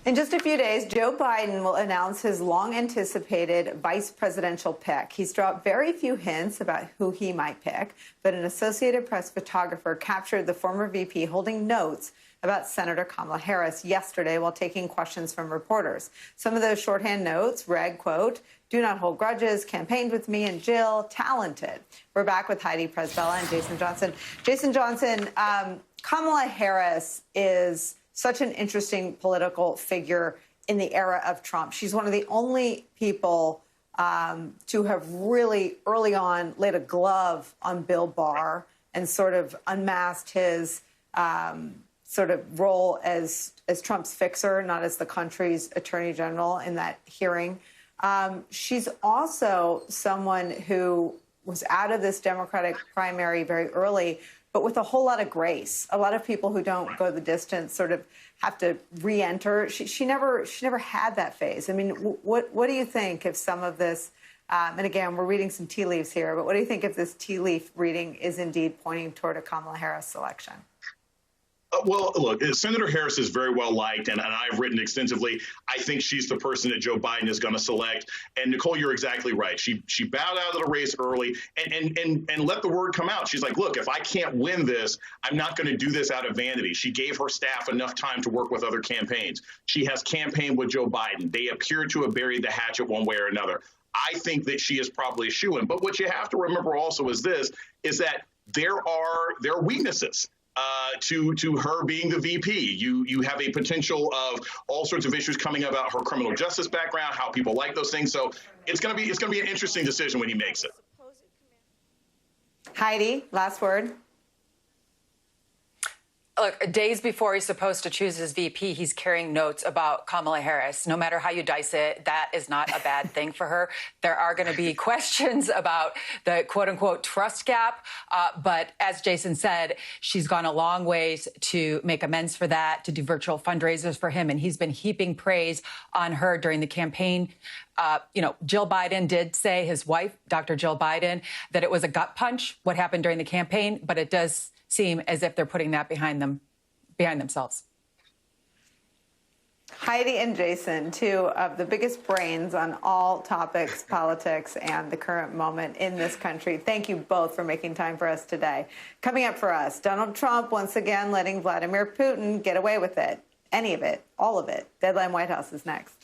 In just a few days, Joe Biden will announce his long-anticipated vice presidential pick. He's dropped very few hints about who he might pick, but an Associated Press photographer captured the former VP holding notes about Senator Kamala Harris yesterday while taking questions from reporters. Some of those shorthand notes read, quote, "Do not hold grudges, campaigned with me and Jill, talented." We're back with Heidi Presbella and Jason Johnson. Jason Johnson, Kamala Harris is such an interesting political figure in the era of Trump. She's one of the only people to have really early on laid a glove on Bill Barr and sort of unmasked his sort of role as Trump's fixer, not as the country's attorney general in that hearing. She's also someone who was out of this Democratic primary very early, but with a whole lot of grace. A lot of people who don't go the distance sort of have to re-enter. She never had that phase. I mean, what do you think if some of this, and again, we're reading some tea leaves here, but what do you think if this tea leaf reading is indeed pointing toward a Kamala Harris selection? Well, look, Senator Harris is very well liked, and I've written extensively. I think she's the person that Joe Biden is going to select. And Nicole, you're exactly right. She bowed out of the race early and let the word come out. She's like, look, if I can't win this, I'm not going to do this out of vanity. She gave her staff enough time to work with other campaigns. She has campaigned with Joe Biden. They appear to have buried the hatchet one way or another. I think that she is probably a shoo-in. But what you have to remember also is that there are weaknesses to her being the VP. You have a potential of all sorts of issues coming about her criminal justice background, how people like those things. So it's going to be an interesting decision when he makes it. Heidi, last word. Look, days before he's supposed to choose his VP, he's carrying notes about Kamala Harris. No matter how you dice it, that is not a bad thing for her. There are going to be questions about the quote-unquote trust gap. But as Jason said, she's gone a long ways to make amends for that, to do virtual fundraisers for him. And he's been heaping praise on her during the campaign. Jill Biden did say, his wife, Dr. Jill Biden, that it was a gut punch, what happened during the campaign. But it does seem as if they're putting that behind themselves. Heidi and Jason, two of the biggest brains on all topics, politics, and the current moment in this country. Thank you both for making time for us today. Coming up for us, Donald Trump once again letting Vladimir Putin get away with it. Any of it, all of it. Deadline White House is next.